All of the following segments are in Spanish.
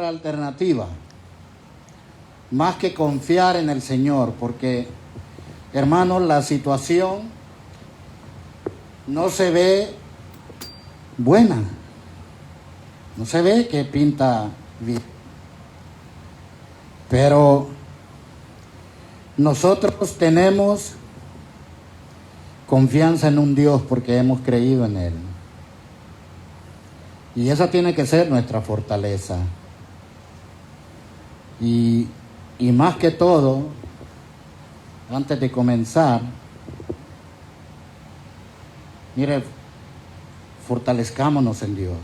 alternativa más que confiar en el Señor, porque, hermanos, la situación no se ve buena, no se ve que pinta bien, pero nosotros tenemos confianza en un Dios porque hemos creído en Él, y esa tiene que ser nuestra fortaleza. Y más que todo, antes de comenzar, mire, fortalezcámonos en Dios.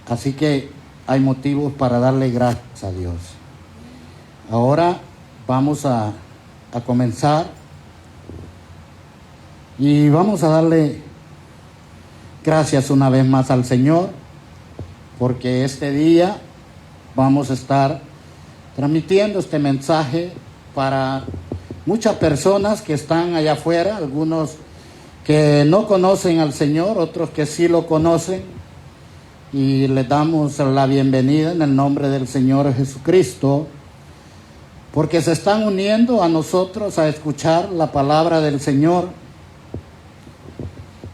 Así que hay motivos para darle gracias a Dios. Ahora vamos a comenzar y vamos a darle gracias una vez más al Señor, porque este día vamos a estar transmitiendo este mensaje para muchas personas que están allá afuera, algunos que no conocen al Señor, otros que sí lo conocen, y les damos la bienvenida en el nombre del Señor Jesucristo, porque se están uniendo a nosotros a escuchar la palabra del Señor,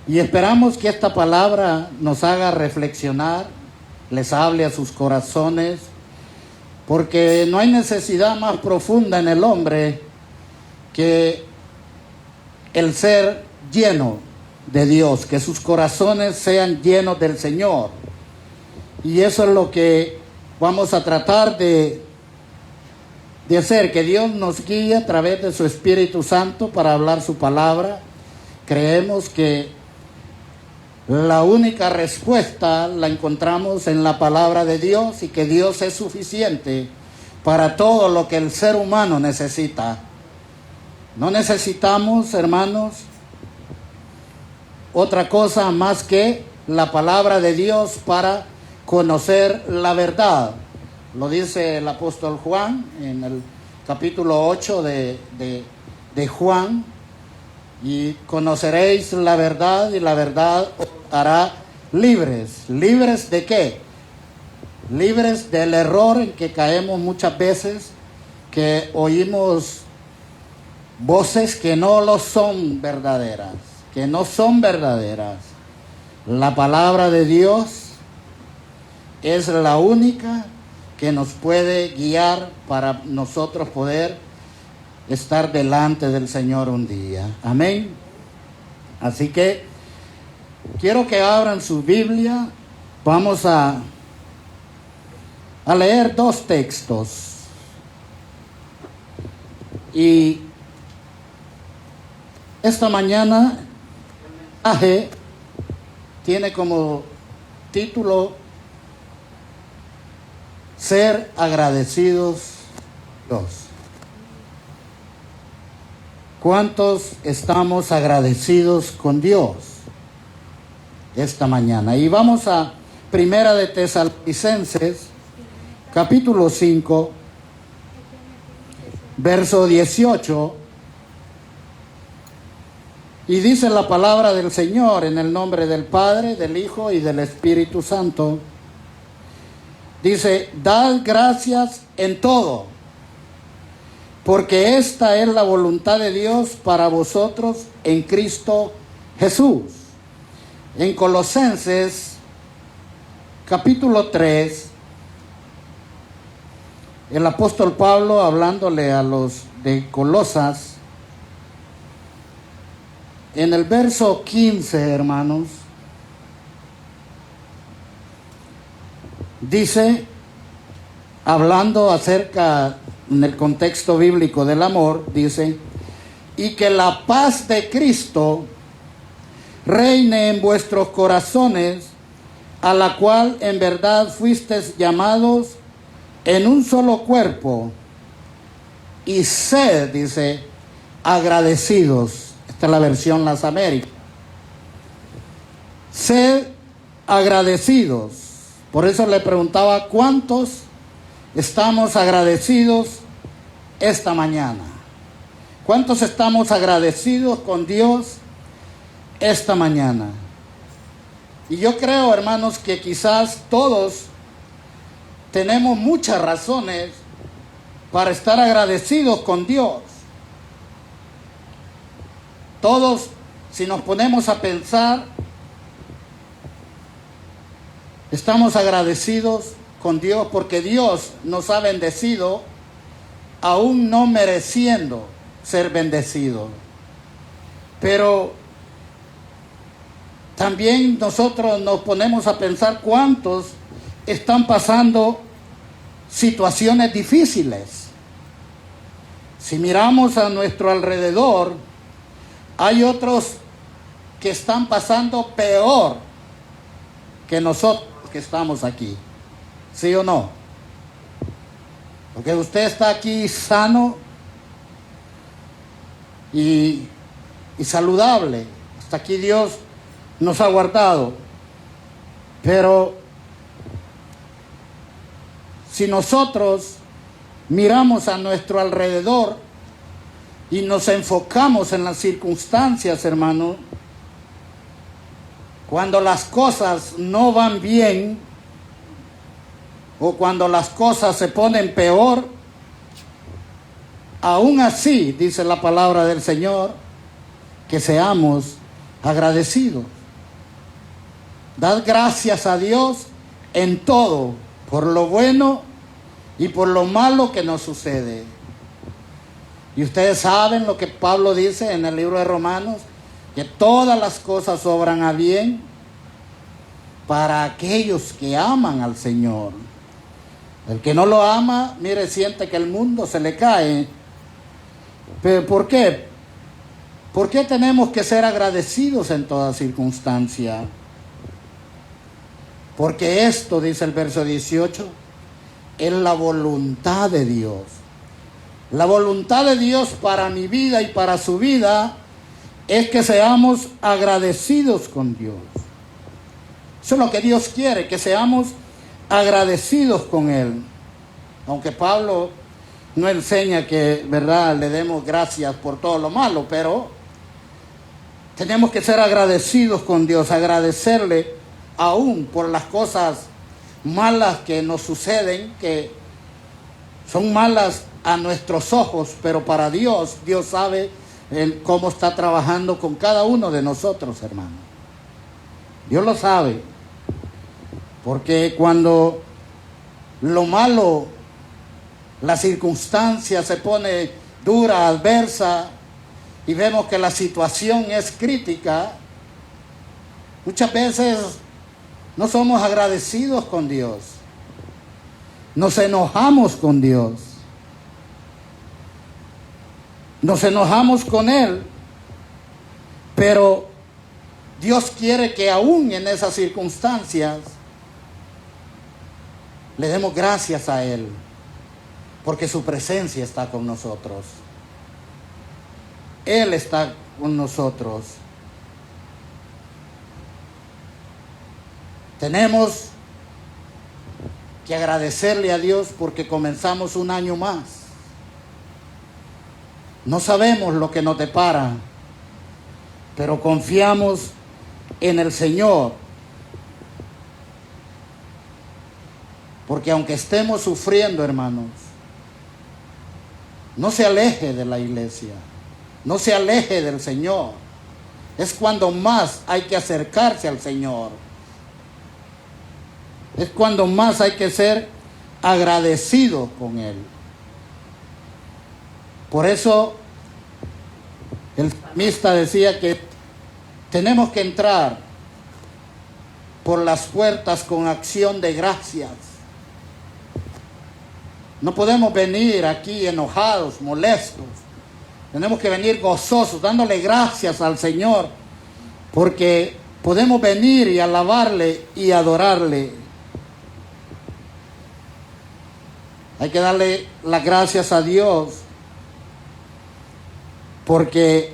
y esperamos que esta palabra nos haga reflexionar, les hable a sus corazones, porque no hay necesidad más profunda en el hombre que el ser lleno de Dios, que sus corazones sean llenos del Señor. Y eso es lo que vamos a tratar de hacer, que Dios nos guíe a través de su Espíritu Santo para hablar su palabra. Creemos que la única respuesta la encontramos en la palabra de Dios, y que Dios es suficiente para todo lo que el ser humano necesita. No necesitamos, hermanos, otra cosa más que la palabra de Dios para conocer la verdad. Lo dice el apóstol Juan en el capítulo 8 de Juan: y conoceréis la verdad, y la verdad os hará libres. ¿Libres de qué? Libres del error en que caemos muchas veces, que oímos voces que no lo son verdaderas, que no son verdaderas. La palabra de Dios es la única que nos puede guiar para nosotros poder estar delante del Señor un día. Amén. Así que quiero que abran su Biblia. Vamos a leer dos textos. Y esta mañana el mensaje tiene como título: ser agradecidos a Dios. ¿Cuántos estamos agradecidos con Dios esta mañana? Y vamos a Primera de Tesalonicenses, capítulo 5, verso 18. Y dice la palabra del Señor en el nombre del Padre, del Hijo y del Espíritu Santo. Dice: dad gracias en todo, porque esta es la voluntad de Dios para vosotros en Cristo Jesús. En Colosenses, capítulo 3, el apóstol Pablo, hablándole a los de Colosas, en el verso 15, hermanos, dice, hablando acerca, en el contexto bíblico del amor, dice: y que la paz de Cristo reine en vuestros corazones, a la cual en verdad fuisteis llamados en un solo cuerpo, y sed, dice, agradecidos. Esta es la versión Las Américas. Sed agradecidos. Por eso le preguntaba: ¿cuántos estamos agradecidos esta mañana? ¿Cuántos estamos agradecidos con Dios esta mañana? Y yo creo, hermanos, que quizás todos tenemos muchas razones para estar agradecidos con Dios. Todos, si nos ponemos a pensar, estamos agradecidos con Dios porque Dios nos ha bendecido aún no mereciendo ser bendecido. Pero también nosotros nos ponemos a pensar cuántos están pasando situaciones difíciles. Si miramos a nuestro alrededor, hay otros que están pasando peor que nosotros que estamos aquí. ¿Sí o no? Porque usted está aquí sano y saludable. Hasta aquí Dios nos ha guardado. Pero si nosotros miramos a nuestro alrededor y nos enfocamos en las circunstancias, hermano, cuando las cosas no van bien o cuando las cosas se ponen peor, aún así, dice la palabra del Señor, que seamos agradecidos. Dad gracias a Dios en todo, por lo bueno y por lo malo que nos sucede. Y ustedes saben lo que Pablo dice en el libro de Romanos, que todas las cosas obran a bien para aquellos que aman al Señor. El que no lo ama, mire, siente que el mundo se le cae. ¿Pero por qué? ¿Por qué tenemos que ser agradecidos en toda circunstancia? Porque esto, dice el verso 18, es la voluntad de Dios. La voluntad de Dios para mi vida y para su vida es que seamos agradecidos con Dios. Eso es lo que Dios quiere, que seamos agradecidos con Él. Aunque Pablo no enseña que, ¿verdad?, le demos gracias por todo lo malo, pero tenemos que ser agradecidos con Dios, agradecerle aún por las cosas malas que nos suceden, que son malas a nuestros ojos, pero para Dios, Dios sabe cómo está trabajando con cada uno de nosotros, hermano. Dios lo sabe, porque cuando lo malo, la circunstancia se pone dura, adversa, y vemos que la situación es crítica, muchas veces no somos agradecidos con Dios. Nos enojamos con Dios. Nos enojamos con Él. Pero Dios quiere que aún en esas circunstancias le demos gracias a Él, porque su presencia está con nosotros. Él está con nosotros. Tenemos que agradecerle a Dios porque comenzamos un año más. No sabemos lo que nos depara, pero confiamos en el Señor. Porque aunque estemos sufriendo, hermanos, no se aleje de la iglesia, no se aleje del Señor. Es cuando más hay que acercarse al Señor. Es cuando más hay que ser agradecidos con Él. Por eso el salmista decía que tenemos que entrar por las puertas con acción de gracias. No podemos venir aquí enojados, molestos. Tenemos que venir gozosos, dándole gracias al Señor, porque podemos venir y alabarle y adorarle. Hay que darle las gracias a Dios porque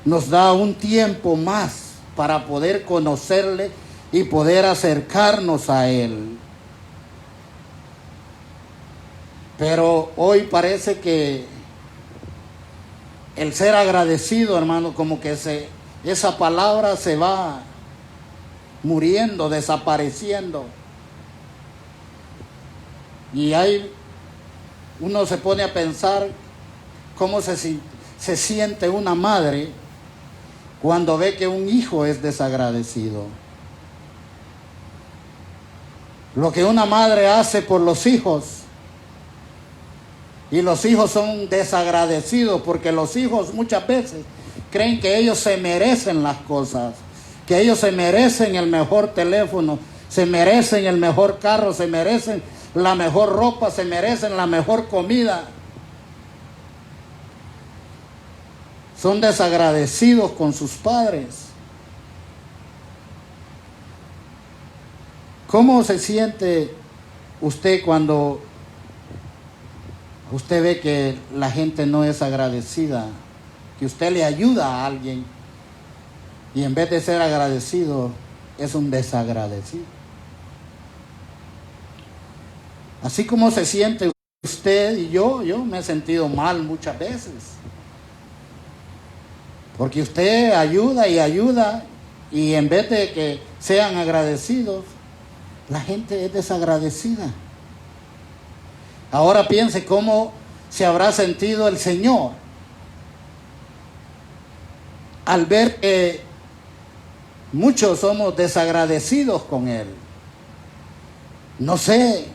nos da un tiempo más para poder conocerle y poder acercarnos a Él. Pero hoy parece que el ser agradecido, hermano, como que esa palabra se va muriendo, desapareciendo. Y uno se pone a pensar cómo se siente una madre cuando ve que un hijo es desagradecido. Lo que una madre hace por los hijos, y los hijos son desagradecidos porque los hijos muchas veces creen que ellos se merecen las cosas, que ellos se merecen el mejor teléfono, se merecen el mejor carro, se merecen la mejor ropa, se merecen la mejor comida. Son desagradecidos con sus padres. ¿Cómo se siente usted cuando usted ve que la gente no es agradecida? Que usted le ayuda a alguien y en vez de ser agradecido es un desagradecido. Así como se siente usted y yo me he sentido mal muchas veces. Porque usted ayuda y en vez de que sean agradecidos, la gente es desagradecida. Ahora piense cómo se habrá sentido el Señor al ver que muchos somos desagradecidos con Él. No sé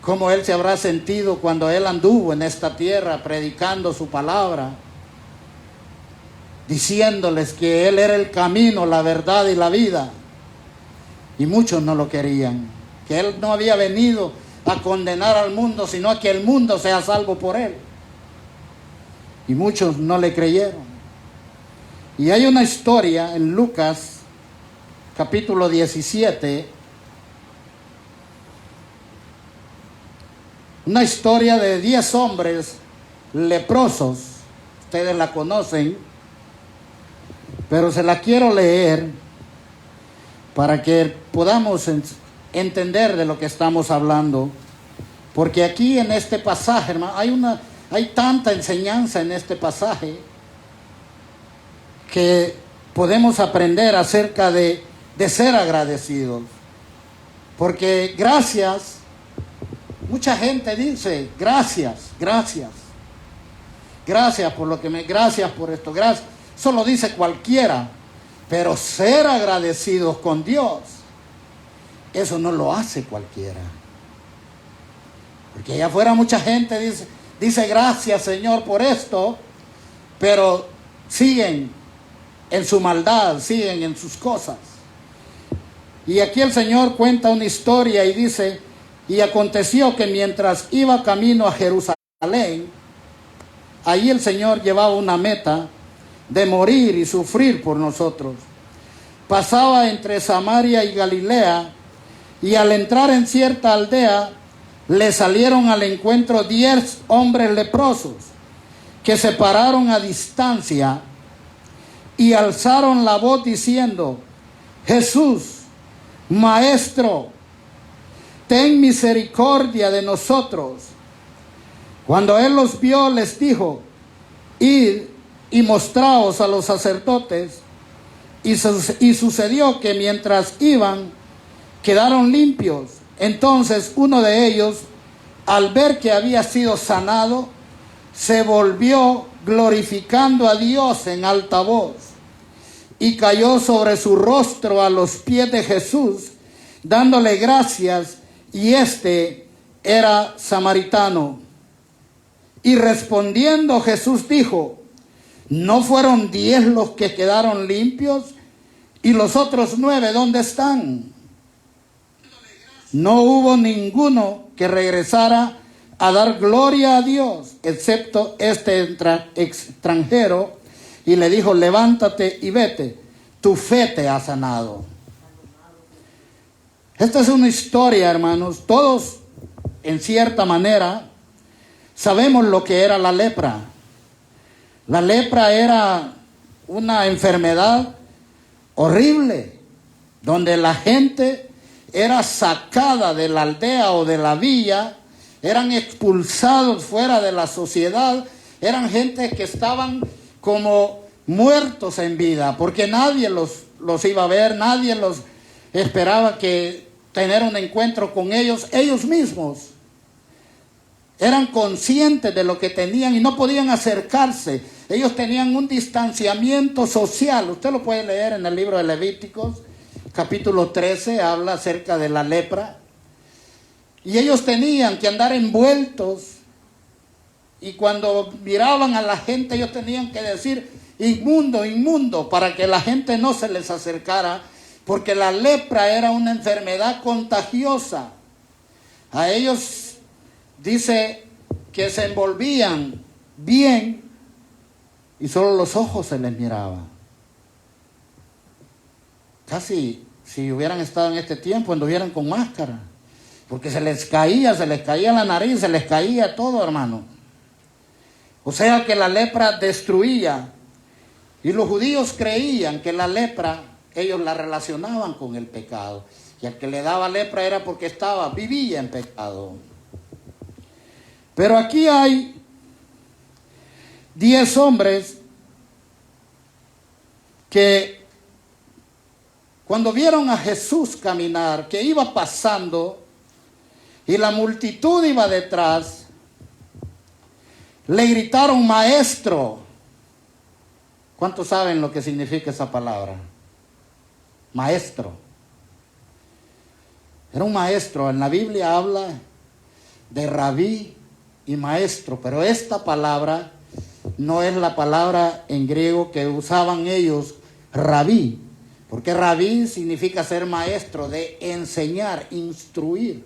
cómo Él se habrá sentido cuando Él anduvo en esta tierra predicando su palabra, diciéndoles que Él era el camino, la verdad y la vida. Y muchos no lo querían, que Él no había venido a condenar al mundo, sino a que el mundo sea salvo por Él. Y muchos no le creyeron. Y hay una historia en Lucas, capítulo 17, una historia de 10 hombres leprosos. Ustedes la conocen, pero se la quiero leer para que podamos entender de lo que estamos hablando. Porque aquí en este pasaje, hermano, hay tanta enseñanza en este pasaje que podemos aprender acerca de ser agradecidos. Porque gracias, mucha gente dice gracias por lo que gracias por esto, gracias. Eso lo dice cualquiera. Pero ser agradecidos con Dios, eso no lo hace cualquiera. Porque allá afuera mucha gente dice gracias Señor por esto, pero siguen en su maldad, siguen en sus cosas. Y aquí el Señor cuenta una historia y dice, y aconteció que mientras iba camino a Jerusalén, allí el Señor llevaba una meta de morir y sufrir por nosotros. Pasaba entre Samaria y Galilea, y al entrar en cierta aldea, le salieron al encuentro 10 hombres leprosos, que se pararon a distancia y alzaron la voz diciendo, Jesús, Maestro, ten misericordia de nosotros. Cuando Él los vio, les dijo, id y mostraos a los sacerdotes. Y sucedió que mientras iban, quedaron limpios. Entonces uno de ellos, al ver que había sido sanado, se volvió glorificando a Dios en alta voz, y cayó sobre su rostro a los pies de Jesús, dándole gracias, y este era samaritano. Y respondiendo Jesús dijo, ¿no fueron 10 los que quedaron limpios? ¿Y los otros 9 dónde están? No hubo ninguno que regresara a dar gloria a Dios, excepto este extranjero, y le dijo, levántate y vete, tu fe te ha sanado. Esta es una historia, hermanos. Todos, en cierta manera, sabemos lo que era la lepra. La lepra era una enfermedad horrible, donde la gente era sacada de la aldea o de la villa, eran expulsados fuera de la sociedad, eran gente que estaban como muertos en vida, porque nadie los iba a ver, nadie los esperaba que tener un encuentro con ellos. Ellos mismos eran conscientes de lo que tenían y no podían acercarse. Ellos tenían un distanciamiento social. Usted lo puede leer en el libro de Levíticos, capítulo 13, habla acerca de la lepra. Y ellos tenían que andar envueltos. Y cuando miraban a la gente, ellos tenían que decir: inmundo, inmundo, para que la gente no se les acercara, porque la lepra era una enfermedad contagiosa. A ellos dice que se envolvían bien y solo los ojos se les miraba. Casi si hubieran estado en este tiempo anduvieran con máscara, porque se les caía la nariz, se les caía todo, hermano. O sea que la lepra destruía. Y los judíos creían que la lepra, ellos la relacionaban con el pecado. Y al que le daba lepra era porque vivía en pecado. Pero aquí hay 10 hombres que cuando vieron a Jesús caminar, que iba pasando y la multitud iba detrás, le gritaron: maestro. ¿Cuántos saben lo que significa esa palabra? Maestro. Era un maestro. En la Biblia habla de rabí y maestro, pero esta palabra no es la palabra en griego que usaban ellos, rabí, porque rabí significa ser maestro, de enseñar, instruir.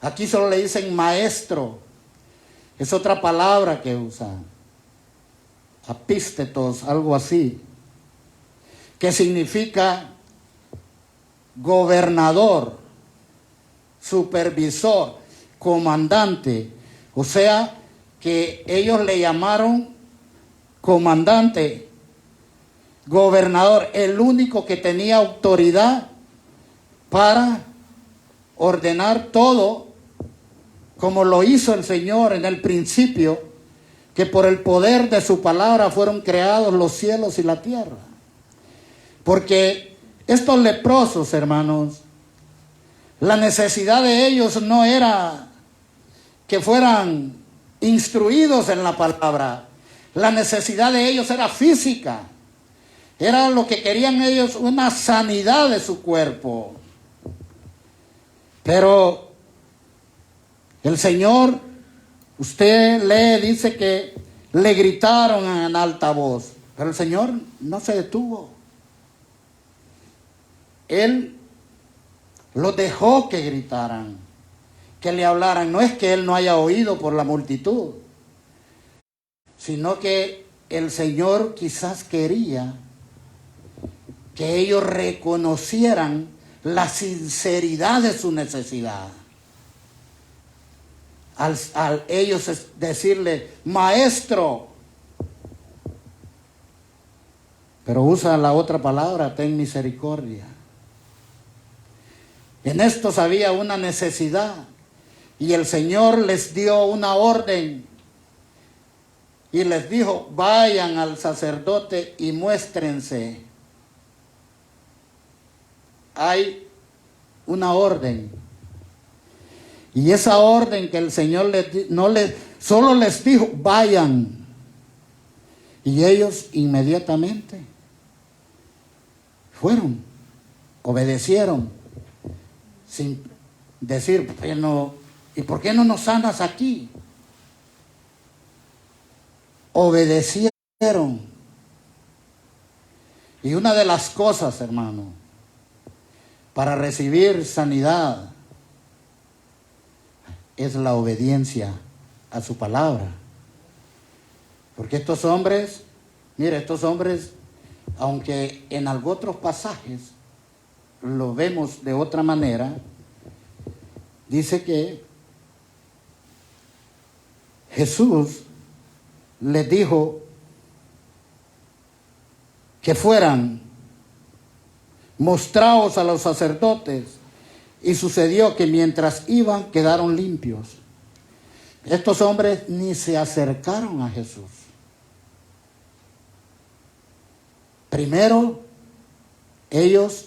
Aquí solo le dicen maestro. Es otra palabra que usan, apístetos, algo así, que significa gobernador, supervisor, comandante. O sea que ellos le llamaron comandante, gobernador, el único que tenía autoridad para ordenar todo, como lo hizo el Señor en el principio, que por el poder de su palabra fueron creados los cielos y la tierra. Porque estos leprosos, hermanos, la necesidad de ellos no era que fueran instruidos en la palabra. La necesidad de ellos era física. Era lo que querían ellos, una sanidad de su cuerpo. Pero el Señor, usted lee, dice que le gritaron en alta voz, pero el Señor no se detuvo. Él los dejó que gritaran, que le hablaran. No es que Él no haya oído por la multitud, sino que el Señor quizás quería que ellos reconocieran la sinceridad de su necesidad. Al ellos decirle: maestro, pero usa la otra palabra: ten misericordia. En estos había una necesidad y el Señor les dio una orden y les dijo: vayan al sacerdote y muéstrense. Hay una orden. Y esa orden que el Señor solo les dijo: vayan. Y ellos inmediatamente fueron, obedecieron, sin decir: bueno, ¿y por qué no nos sanas aquí? Obedecieron. Y una de las cosas, hermano, para recibir sanidad es la obediencia a su palabra. Porque estos hombres, aunque en algunos otros pasajes lo vemos de otra manera, dice que Jesús les dijo que fueran mostrados a los sacerdotes. Y sucedió que mientras iban, quedaron limpios. Estos hombres ni se acercaron a Jesús. Primero, ellos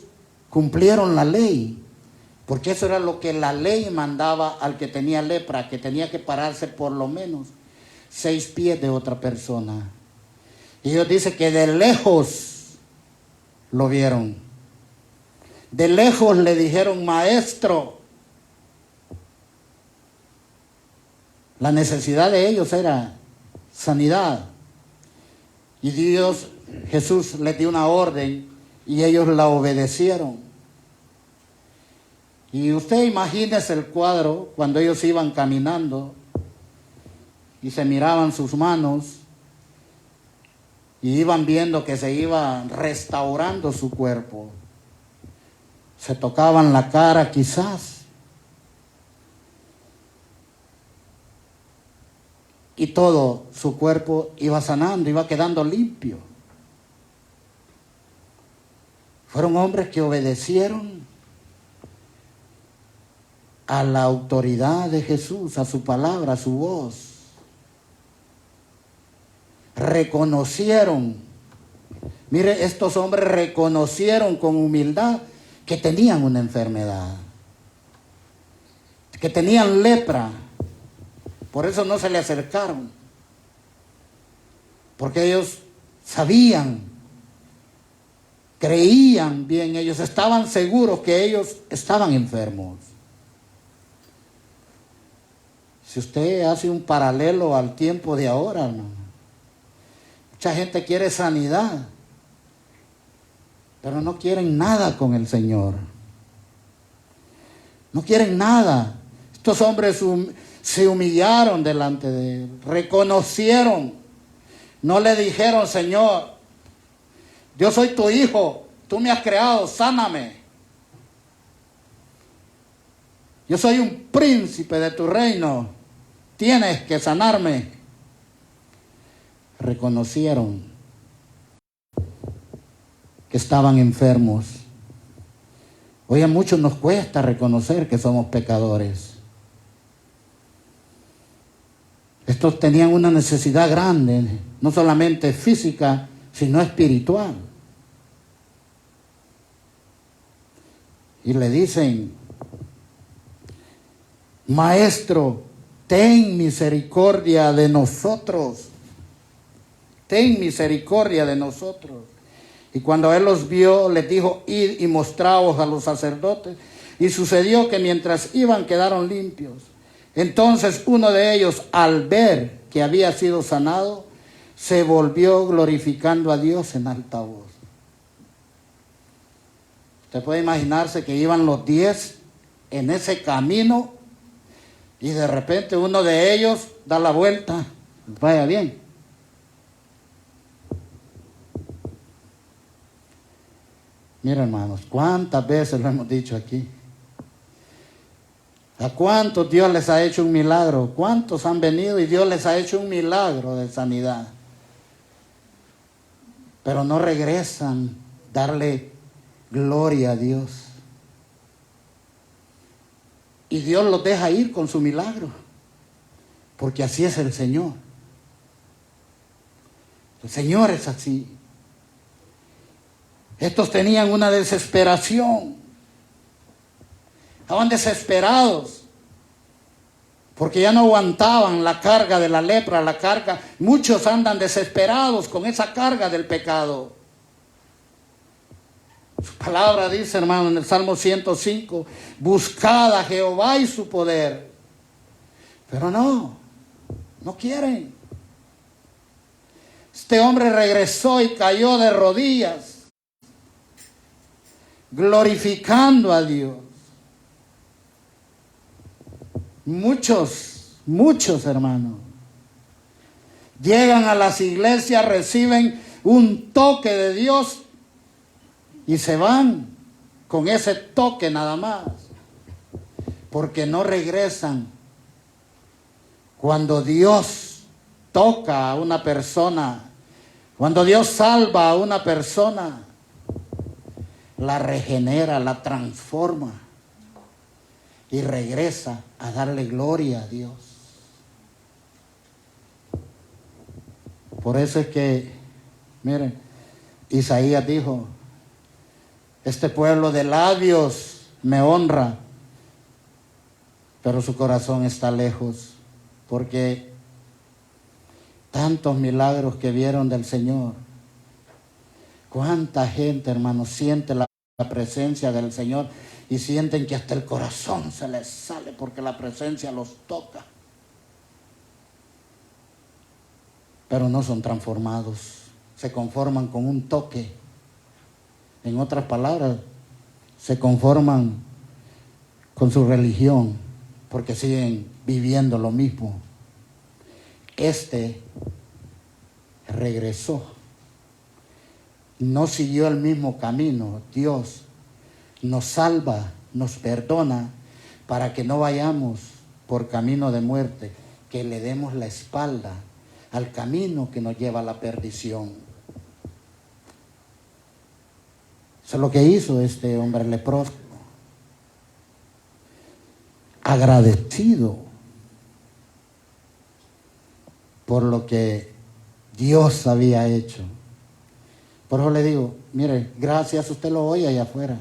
cumplieron la ley, porque eso era lo que la ley mandaba al que tenía lepra, que tenía que pararse por lo menos 6 pies de otra persona. Y Dios dice que de lejos lo vieron. De lejos le dijeron: maestro. La necesidad de ellos era sanidad. Y Dios, Jesús les dio una orden y ellos la obedecieron. Y usted imagínese el cuadro cuando ellos iban caminando y se miraban sus manos y iban viendo que se iba restaurando su cuerpo. Se tocaban la cara quizás. Y todo su cuerpo iba sanando, iba quedando limpio. Fueron hombres que obedecieron a la autoridad de Jesús, a su palabra, a su voz. Reconocieron, mire, estos hombres reconocieron con humildad que tenían una enfermedad, que tenían lepra. Por eso no se le acercaron, porque ellos sabían, creían bien, ellos estaban seguros que ellos estaban enfermos. Si usted hace un paralelo al tiempo de ahora, hermano, mucha gente quiere sanidad, pero no quieren nada con el Señor. No quieren nada. Estos hombres se humillaron delante de Él, reconocieron, no le dijeron: Señor, yo soy tu hijo, tú me has creado, sáname. Yo soy un príncipe de tu reino, tienes que sanarme. Reconocieron que estaban enfermos. Hoy a muchos nos cuesta reconocer que somos pecadores. Estos tenían una necesidad grande, no solamente física, sino espiritual. Y le dicen: maestro, ten misericordia de nosotros. Ten misericordia de nosotros. Y cuando él los vio, les dijo: id y mostraos a los sacerdotes. Y sucedió que mientras iban, quedaron limpios. Entonces uno de ellos, al ver que había sido sanado, se volvió glorificando a Dios en alta voz. Usted puede imaginarse que iban los 10 en ese camino y de repente uno de ellos da la vuelta. Vaya bien. Mira, hermanos, cuántas veces lo hemos dicho aquí. ¿A cuántos Dios les ha hecho un milagro? ¿Cuántos han venido y Dios les ha hecho un milagro de sanidad? Pero no regresan darle gloria a Dios. Y Dios los deja ir con su milagro, porque así es el Señor. El Señor es así. Estos tenían una desesperación. Estaban desesperados porque ya no aguantaban la carga de la lepra, la carga. Muchos andan desesperados con esa carga del pecado. Su palabra dice, hermano, en el Salmo 105, buscad a Jehová y su poder. Pero no quieren. Este hombre regresó y cayó de rodillas, glorificando a Dios. Muchos hermanos llegan a las iglesias, reciben un toque de Dios y se van con ese toque nada más, porque no regresan. Cuando Dios toca a una persona, cuando Dios salva a una persona, la regenera, la transforma y regresa a darle gloria a Dios. Por eso es que, miren, Isaías dijo, este pueblo de labios me honra, pero su corazón está lejos, porque tantos milagros que vieron del Señor. Cuánta gente, hermanos, siente la presencia del Señor y sienten que hasta el corazón se les sale porque la presencia los toca. Pero no son transformados, se conforman con un toque. En otras palabras, se conforman con su religión porque siguen viviendo lo mismo. Este regresó, no siguió el mismo camino. Dios nos salva, nos perdona para que no vayamos por camino de muerte, que le demos la espalda al camino que nos lleva a la perdición. Eso es lo que hizo este hombre leproso, agradecido por lo que Dios había hecho. Por eso le digo, mire, gracias, usted lo oye allá afuera.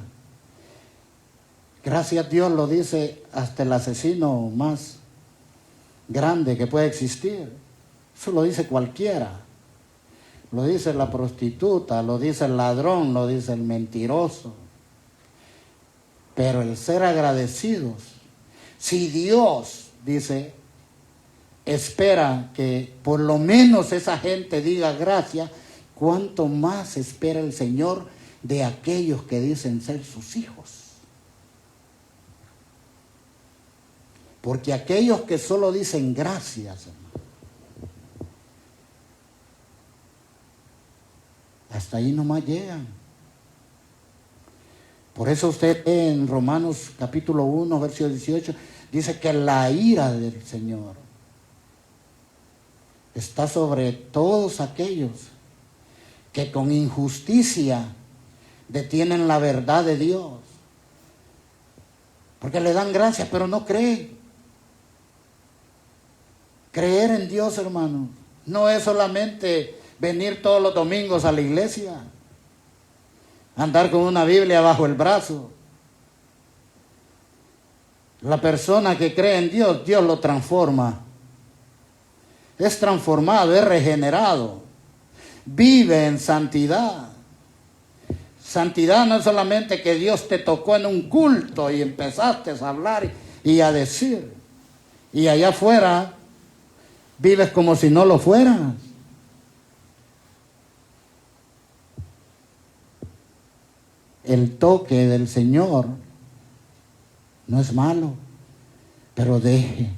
Gracias Dios lo dice hasta el asesino más grande que puede existir. Eso lo dice cualquiera. Lo dice la prostituta, lo dice el ladrón, lo dice el mentiroso. Pero el ser agradecidos, si Dios, dice, espera que por lo menos esa gente diga gracias, ¿cuánto más espera el Señor de aquellos que dicen ser sus hijos? Porque aquellos que solo dicen gracias, hermano, hasta ahí nomás llegan. Por eso usted en Romanos capítulo 1, versículo 18, dice que la ira del Señor está sobre todos aquellos que con injusticia detienen la verdad de Dios. Porque le dan gracias, pero no creen. Creer en Dios, hermano, no es solamente venir todos los domingos a la iglesia, andar con una Biblia bajo el brazo. La persona que cree en Dios, Dios lo transforma. Es transformado, es regenerado. Vive en santidad. Santidad no es solamente que Dios te tocó en un culto y empezaste a hablar y a decir. Y allá afuera vives como si no lo fueras. El toque del Señor no es malo, pero deje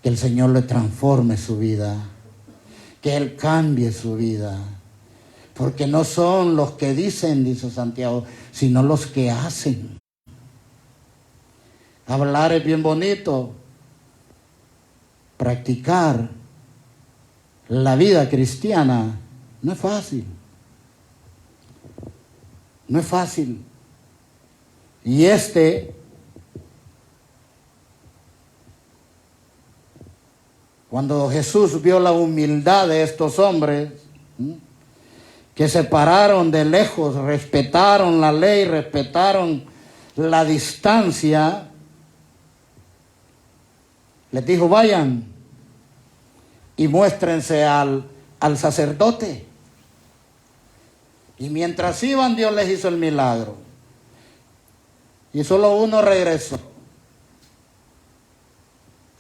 que el Señor le transforme su vida, que Él cambie su vida, porque no son los que dicen, dice Santiago, sino los que hacen. Hablar es bien bonito, practicar la vida cristiana no es fácil. No es fácil. Y cuando Jesús vio la humildad de estos hombres, que se pararon de lejos, respetaron la ley, respetaron la distancia, les dijo, vayan y muéstrense al sacerdote. Y mientras iban, Dios les hizo el milagro. Y solo uno regresó.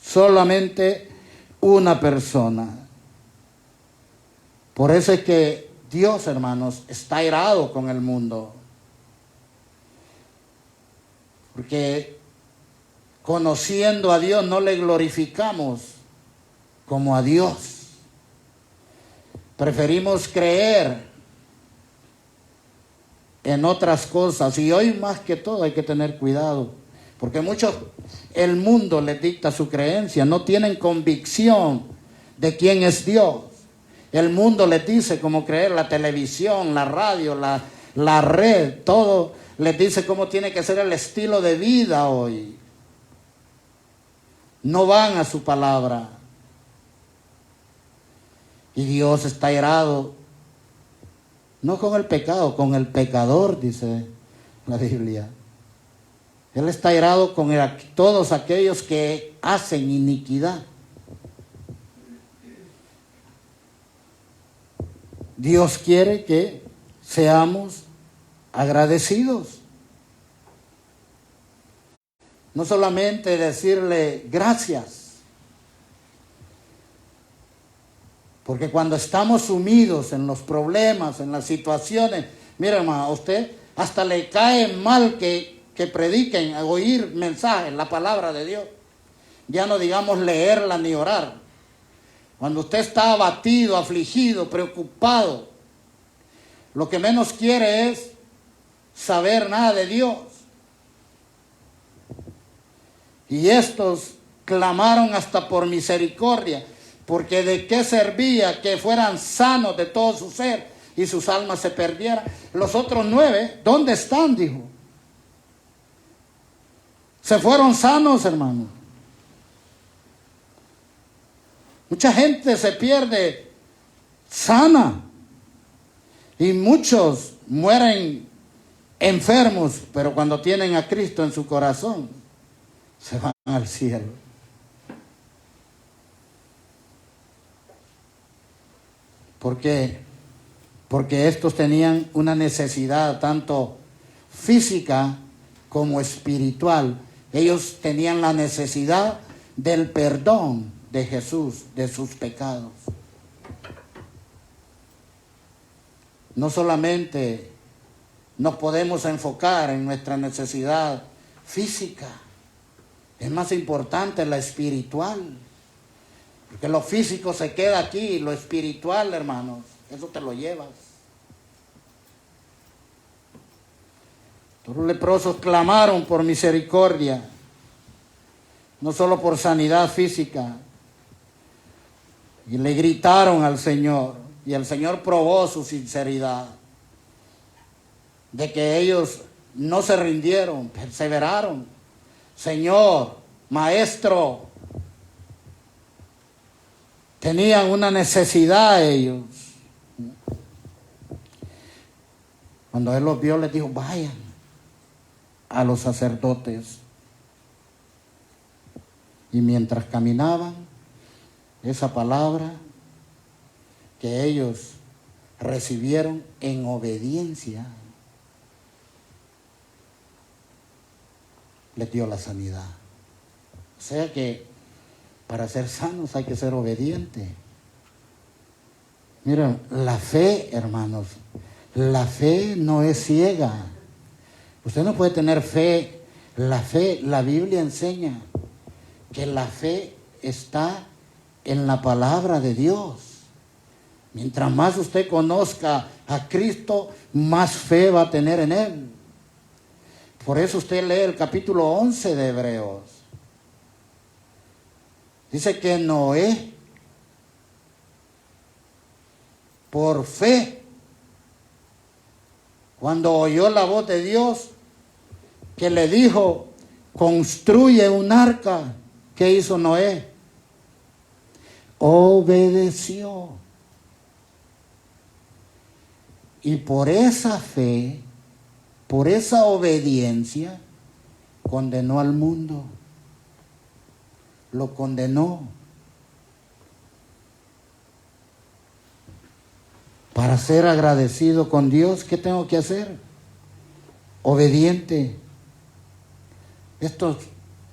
Solamente una persona. Por eso es que Dios, hermanos, está airado con el mundo. Porque conociendo a Dios no le glorificamos como a Dios. Preferimos creer en otras cosas, y hoy más que todo hay que tener cuidado, porque muchos, el mundo les dicta su creencia, no tienen convicción de quién es Dios. El mundo les dice cómo creer, la televisión, la radio, la red, todo les dice cómo tiene que ser el estilo de vida hoy. No van a su palabra. Y Dios está airado No con el pecado, con el pecador, dice la Biblia. Él está irado con todos aquellos que hacen iniquidad. Dios quiere que seamos agradecidos. No solamente decirle gracias, porque cuando estamos sumidos en los problemas, en las situaciones, mira hermano, a usted hasta le cae mal que prediquen, oír mensajes, la palabra de Dios. Ya no digamos leerla ni orar. Cuando usted está abatido, afligido, preocupado, lo que menos quiere es saber nada de Dios. Y estos clamaron hasta por misericordia, porque de qué servía que fueran sanos de todo su ser y sus almas se perdieran. Los otros 9, ¿dónde están? Dijo. Se fueron sanos, hermano. Mucha gente se pierde sana y muchos mueren enfermos, pero cuando tienen a Cristo en su corazón, se van al cielo. ¿Por qué? Porque estos tenían una necesidad tanto física como espiritual. Ellos tenían la necesidad del perdón de Jesús, de sus pecados. No solamente nos podemos enfocar en nuestra necesidad física, es más importante la espiritual, porque lo físico se queda aquí, lo espiritual, hermanos, eso te lo llevas. Los leprosos clamaron por misericordia, no solo por sanidad física, y le gritaron al Señor, y el Señor probó su sinceridad, de que ellos no se rindieron, perseveraron. Señor, Maestro, tenían una necesidad ellos. Cuando Él los vio, les dijo, vayan a los sacerdotes. Y mientras caminaban, esa palabra que ellos recibieron en obediencia les dio la sanidad. O sea que para ser sanos hay que ser obedientes. Miren, la fe, hermanos, la fe no es ciega. Usted no puede tener fe. La fe, la Biblia enseña que la fe está en la palabra de Dios. Mientras más usted conozca a Cristo, más fe va a tener en Él. Por eso usted lee el capítulo 11 de Hebreos. Dice que Noé, por fe, cuando oyó la voz de Dios, que le dijo, construye un arca, ¿qué hizo Noé? Obedeció. Y por esa fe, por esa obediencia, condenó al mundo. Lo condenó. Para ser agradecido con Dios, ¿qué tengo que hacer? Obediente. Estos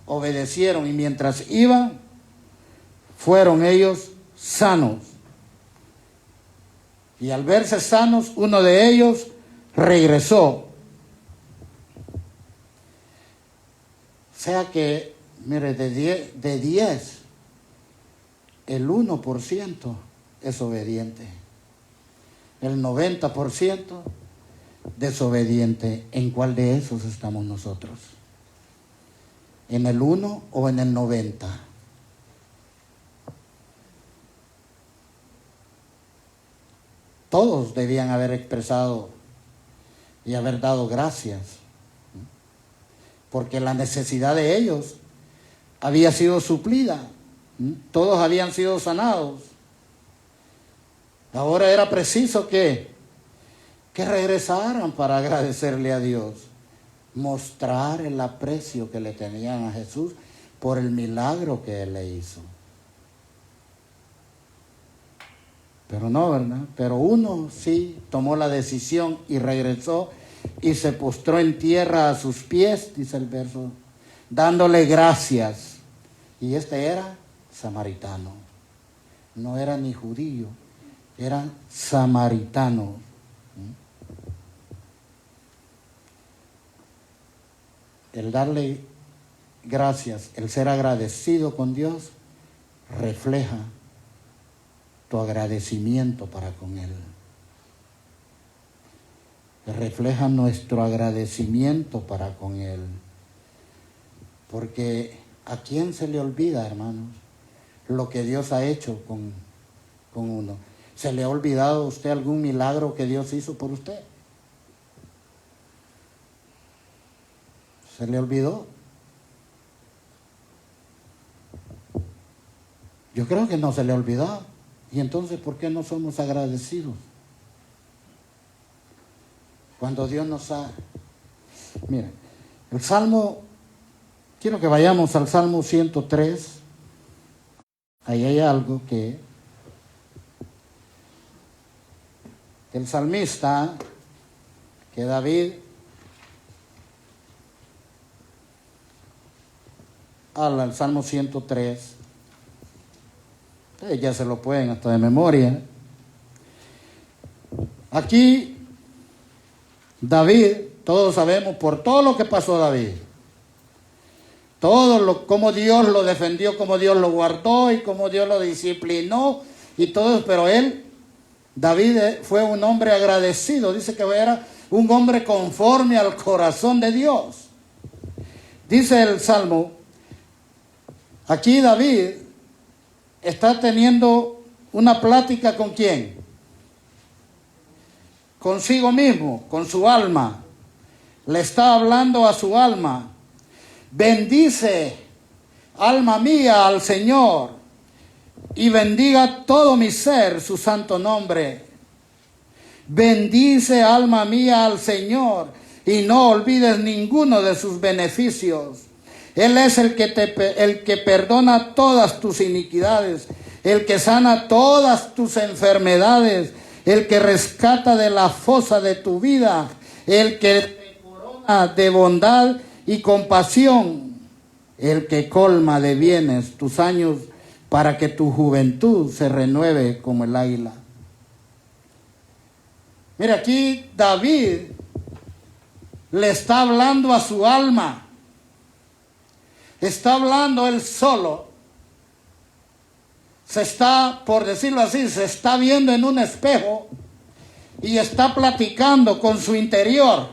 obedecieron y mientras iban, fueron ellos sanos. Y al verse sanos, uno de ellos regresó. O sea que, mire, de 10, el 1% es obediente. El 90% desobediente. ¿En cuál de esos estamos nosotros? ¿En el 1 o en el 90? Todos debían haber expresado y haber dado gracias, porque la necesidad de ellos había sido suplida. Todos habían sido sanados. Ahora era preciso que que regresaran para agradecerle a Dios, mostrar el aprecio que le tenían a Jesús por el milagro que Él le hizo. Pero no, ¿verdad? Pero uno sí tomó la decisión y regresó y se postró en tierra a sus pies, dice el verso, dándole gracias. Y este era samaritano. No era ni judío, era samaritano. El darle gracias, el ser agradecido con Dios, refleja tu agradecimiento para con Él. Refleja nuestro agradecimiento para con Él. Porque ¿a quién se le olvida, hermanos, lo que Dios ha hecho con uno? ¿Se le ha olvidado a usted algún milagro que Dios hizo por usted? ¿Se le olvidó? Yo creo que no se le olvidó. Y entonces, ¿por qué no somos agradecidos? Cuando Dios nos ha... Mira, el Salmo, quiero que vayamos al Salmo 103. Ahí hay algo que el salmista, que David habla, el Salmo 103. Ya se lo pueden hasta de memoria. Aquí David, todos sabemos por todo lo que pasó David, cómo Dios lo defendió, cómo Dios lo guardó y cómo Dios lo disciplinó y todo eso, pero David fue un hombre agradecido, dice que era un hombre conforme al corazón de Dios. Dice el Salmo, aquí David está teniendo una plática ¿con quién? Consigo mismo, con su alma. Le está hablando a su alma. Bendice, alma mía, al Señor, y bendiga todo mi ser su santo nombre. Bendice, alma mía, al Señor, y no olvides ninguno de sus beneficios. Él es el que perdona todas tus iniquidades, el que sana todas tus enfermedades, el que rescata de la fosa de tu vida, el que te corona de bondad y compasión, el que colma de bienes tus años para que tu juventud se renueve como el águila. Mira, aquí David le está hablando a su alma. Está hablando él solo. Se está, por decirlo así, se está viendo en un espejo y está platicando con su interior.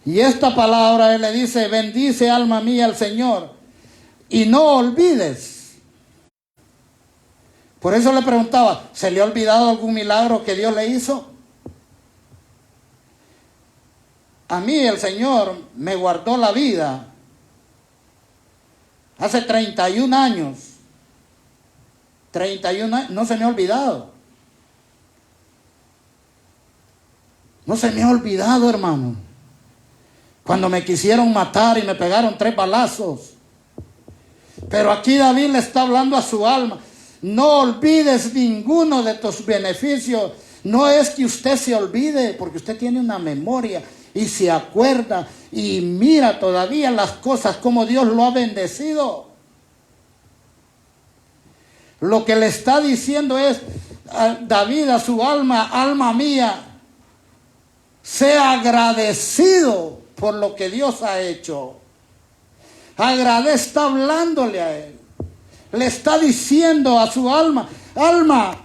Y esta palabra él le dice, bendice alma mía al Señor y no olvides. Por eso le preguntaba, ¿se le ha olvidado algún milagro que Dios le hizo? A mí el Señor me guardó la vida hace 31 años. 31 años, no se me ha olvidado. No se me ha olvidado, hermano. Cuando me quisieron matar y me pegaron 3 balazos. Pero aquí David le está hablando a su alma. No olvides ninguno de tus beneficios. No es que usted se olvide, porque usted tiene una memoria y se acuerda y mira todavía las cosas como Dios lo ha bendecido. Lo que le está diciendo es a David a su alma, alma mía, sea agradecido por lo que Dios ha hecho. Está hablándole a él. Le está diciendo a su alma, alma,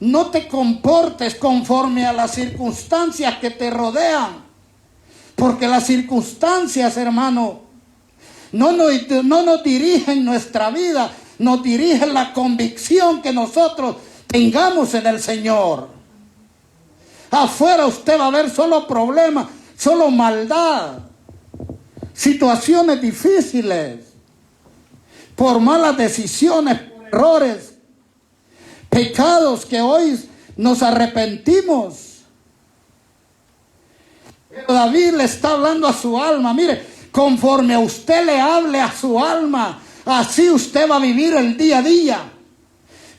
no te comportes conforme a las circunstancias que te rodean. Porque las circunstancias, hermano, no nos dirigen nuestra vida, nos dirigen la convicción que nosotros tengamos en el Señor. Afuera usted va a ver solo problemas, solo maldad, situaciones difíciles, por malas decisiones, por errores, pecados que hoy nos arrepentimos. Pero David le está hablando a su alma. Mire, conforme a usted le hable a su alma, así usted va a vivir el día a día.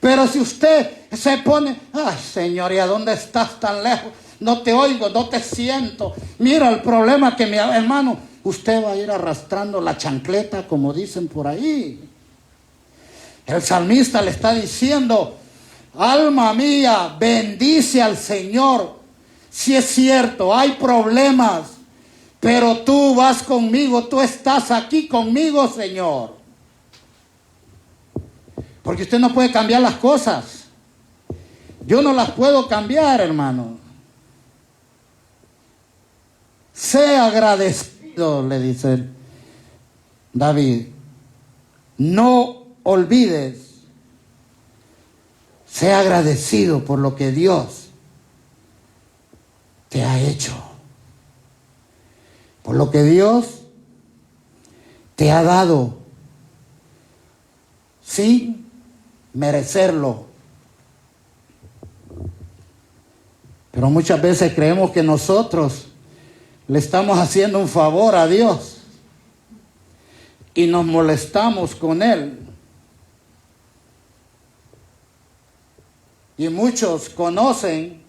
Pero si usted se pone, ay Señor, ¿y a dónde estás tan lejos? No te oigo, no te siento. Mira el problema que mi hermano, usted va a ir arrastrando la chancleta, como dicen por ahí. El salmista le está diciendo, alma mía, bendice al Señor. Si es cierto, hay problemas, pero tú vas conmigo, tú estás aquí conmigo, Señor. Porque usted no puede cambiar las cosas. Yo no las puedo cambiar, hermano. Sé agradecido, le dice David. No olvides. Sé agradecido por lo que Dios te ha hecho. Por lo que Dios te ha dado. Sin merecerlo. Pero muchas veces creemos que nosotros le estamos haciendo un favor a Dios y nos molestamos con Él. Y muchos conocen,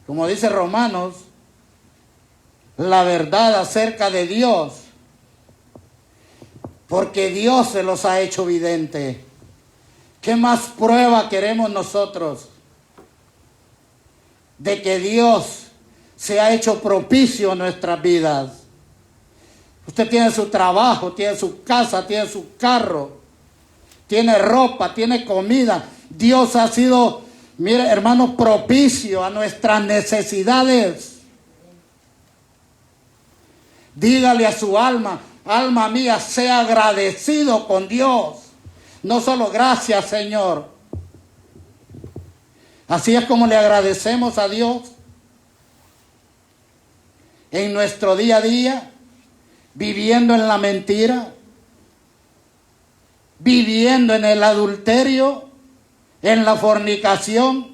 como dice Romanos, la verdad acerca de Dios, porque Dios se los ha hecho evidente. ¿Qué más prueba queremos nosotros de que Dios se ha hecho propicio a nuestras vidas? Usted tiene su trabajo, tiene su casa, tiene su carro, tiene ropa, tiene comida. Dios ha sido, mire hermano, propicio a nuestras necesidades. Dígale a su alma, alma mía, sea agradecido con Dios. No solo gracias, Señor. Así es como le agradecemos a Dios en nuestro día a día, viviendo en la mentira, viviendo en el adulterio, en la fornicación.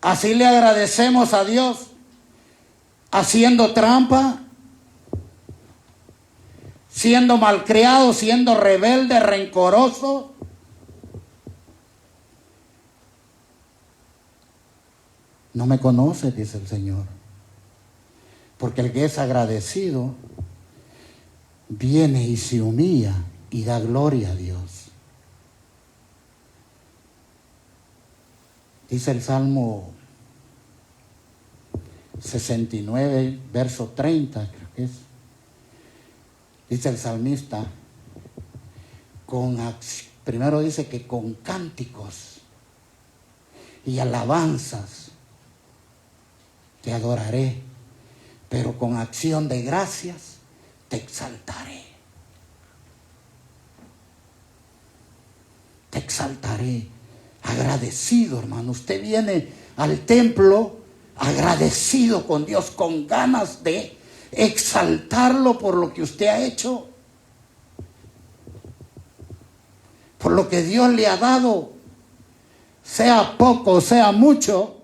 Así le agradecemos a Dios, haciendo trampa, siendo malcriado, siendo rebelde, rencoroso. No me conoce, dice el Señor. Porque el que es agradecido viene y se humilla y da gloria a Dios. Dice el Salmo 69, verso 30, creo que es. Dice el salmista, primero dice que con cánticos y alabanzas te adoraré, pero con acción de gracias te exaltaré. Te exaltaré. Agradecido, hermano. Usted viene al templo agradecido con Dios, con ganas de exaltarlo por lo que usted ha hecho, por lo que Dios le ha dado, sea poco, sea mucho.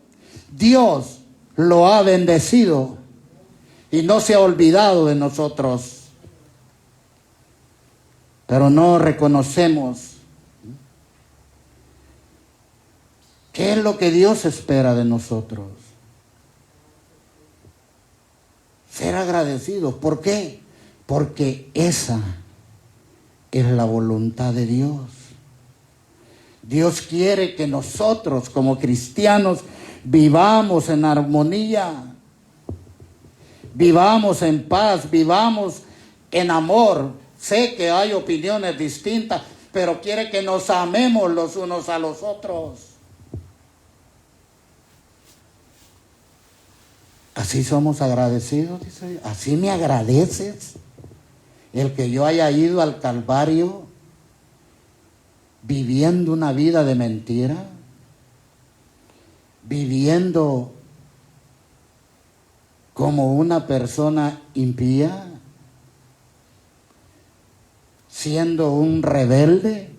Dios lo ha bendecido y no se ha olvidado de nosotros, pero no reconocemos qué es lo que Dios espera de nosotros. Ser agradecidos. ¿Por qué? Porque esa es la voluntad de Dios. Dios quiere que nosotros como cristianos vivamos en armonía, vivamos en paz, vivamos en amor. Sé que hay opiniones distintas, pero quiere que nos amemos los unos a los otros. Así somos agradecidos, dice. Así me agradeces el que yo haya ido al Calvario viviendo una vida de mentira, viviendo como una persona impía, siendo un rebelde.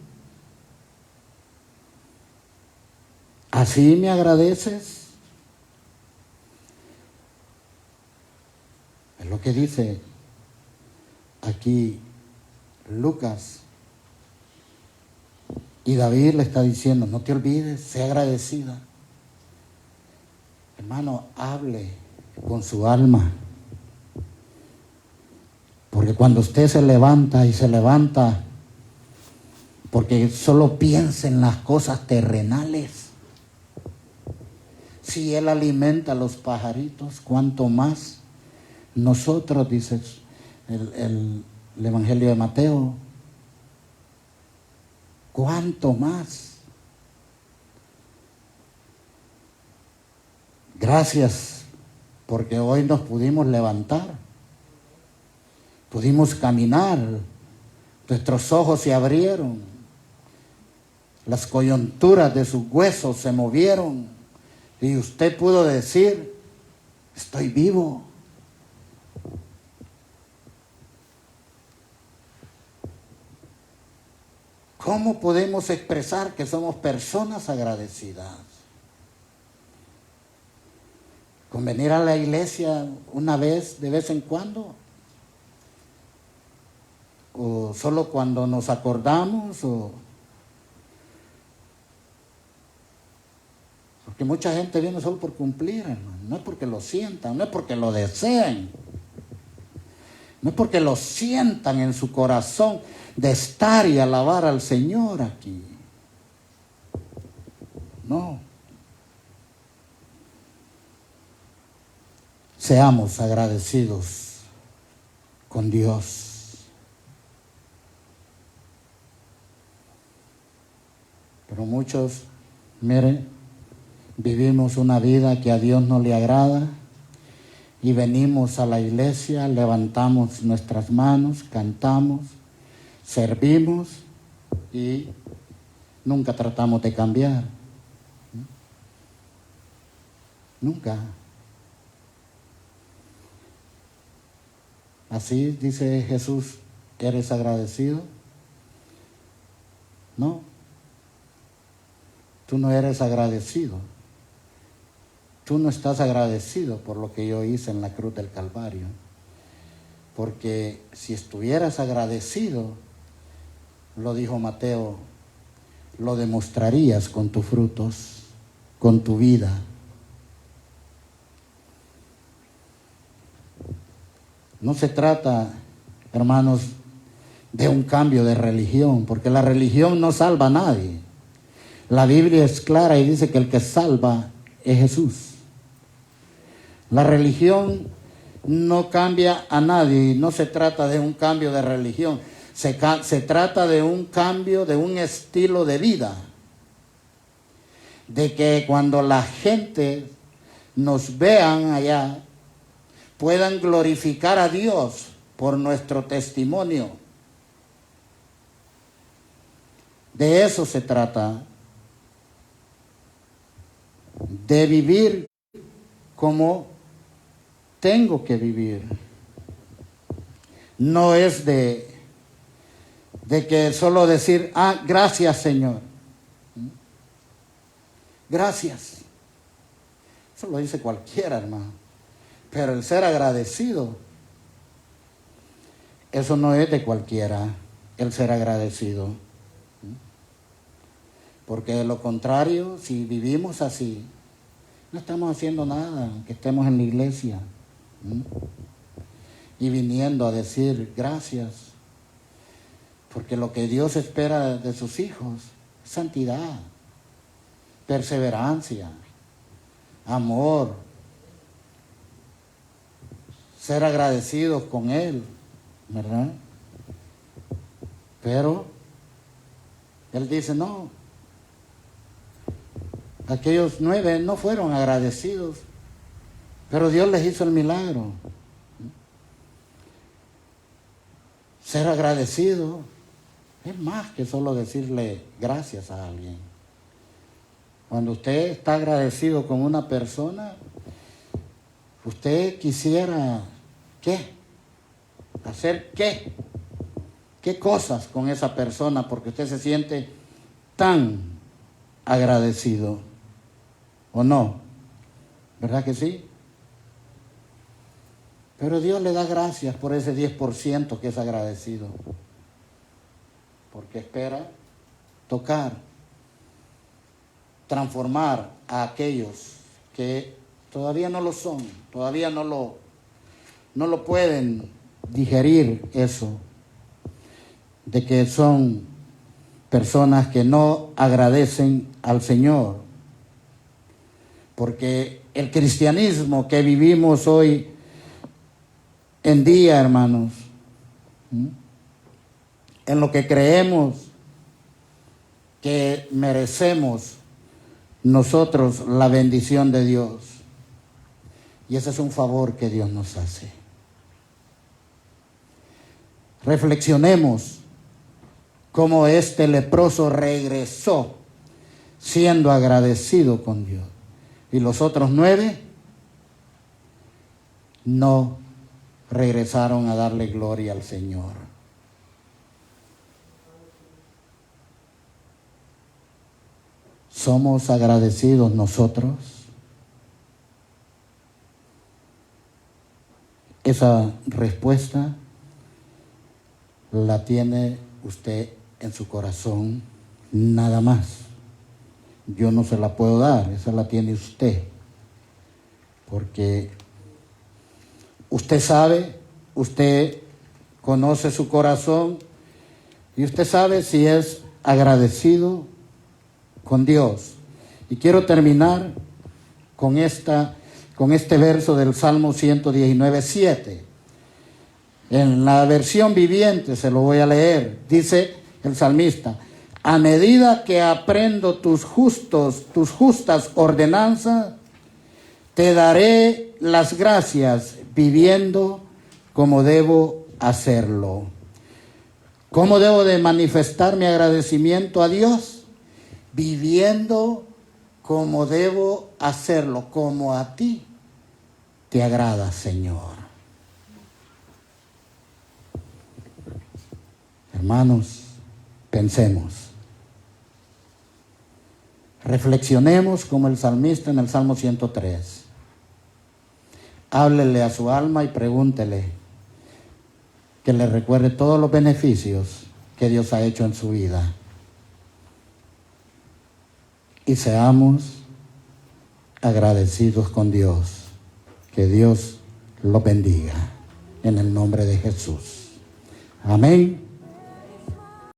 ¿Así me agradeces? Es lo que dice aquí Lucas. Y David le está diciendo, no te olvides, sé agradecida. Hermano, hable con su alma. Porque cuando usted se levanta y se levanta, porque solo piensa en las cosas terrenales. Si Él alimenta a los pajaritos, ¿cuánto más nosotros? Dice el Evangelio de Mateo. ¿Cuánto más? Gracias, porque hoy nos pudimos levantar, pudimos caminar, nuestros ojos se abrieron, las coyunturas de sus huesos se movieron y usted pudo decir, estoy vivo. ¿Cómo podemos expresar que somos personas agradecidas? ¿Con venir a la iglesia una vez, de vez en cuando? ¿O solo cuando nos acordamos? Porque mucha gente viene solo por cumplir, hermano. No es porque lo sientan, no es porque lo deseen. No es porque lo sientan en su corazón de estar y alabar al Señor aquí. No. Seamos agradecidos con Dios. Pero muchos, miren, vivimos una vida que a Dios no le agrada y venimos a la iglesia, levantamos nuestras manos, cantamos, servimos y nunca tratamos de cambiar. Nunca. Así dice Jesús, ¿eres agradecido? No. Tú no eres agradecido. Tú no estás agradecido por lo que yo hice en la cruz del Calvario. Porque si estuvieras agradecido, lo dijo Mateo, lo demostrarías con tus frutos, con tu vida. No se trata, hermanos, de un cambio de religión, porque la religión no salva a nadie. La Biblia es clara y dice que el que salva es Jesús. La religión no cambia a nadie, no se trata de un cambio de religión, se trata de un cambio de un estilo de vida. De que cuando la gente nos vean allá, puedan glorificar a Dios por nuestro testimonio. De eso se trata. De vivir como tengo que vivir. No es de que solo decir, gracias Señor. Gracias. Eso lo dice cualquiera, hermano. Pero el ser agradecido, eso no es de cualquiera, el ser agradecido. Porque de lo contrario, si vivimos así, no estamos haciendo nada, aunque estemos en la iglesia. Y viniendo a decir gracias. Porque lo que Dios espera de sus hijos es santidad, perseverancia, amor, ser agradecidos con Él, ¿verdad? Pero Él dice, no, aquellos 9 no fueron agradecidos, pero Dios les hizo el milagro. Ser agradecido es más que solo decirle gracias a alguien. Cuando usted está agradecido con una persona, usted quisiera, ¿qué? ¿Hacer qué? ¿Qué cosas con esa persona? Porque usted se siente tan agradecido. ¿O no? ¿Verdad que sí? Pero Dios le da gracias por ese 10% que es agradecido. Porque espera tocar, transformar a aquellos que todavía no lo son, todavía no lo pueden digerir eso, de que son personas que no agradecen al Señor. Porque el cristianismo que vivimos hoy en día, hermanos, en lo que creemos que merecemos nosotros la bendición de Dios. Y ese es un favor que Dios nos hace. Reflexionemos cómo este leproso regresó siendo agradecido con Dios. Y los otros 9 no regresaron a darle gloria al Señor. ¿Somos agradecidos nosotros? Esa respuesta la tiene usted en su corazón nada más. Yo no se la puedo dar, esa la tiene usted. Porque usted sabe, usted conoce su corazón y usted sabe si es agradecido con Dios. Y quiero terminar con este verso del Salmo 119:7. En la versión viviente se lo voy a leer. Dice el salmista: a medida que aprendo tus justas ordenanzas, te daré las gracias viviendo como debo hacerlo. ¿Cómo debo de manifestar mi agradecimiento a Dios? Viviendo como debo hacerlo, como a ti te agrada, Señor. Hermanos, pensemos. Reflexionemos como el salmista en el Salmo 103. Háblele a su alma y pregúntele que le recuerde todos los beneficios que Dios ha hecho en su vida. Y seamos agradecidos con Dios. Que Dios lo bendiga en el nombre de Jesús. Amén.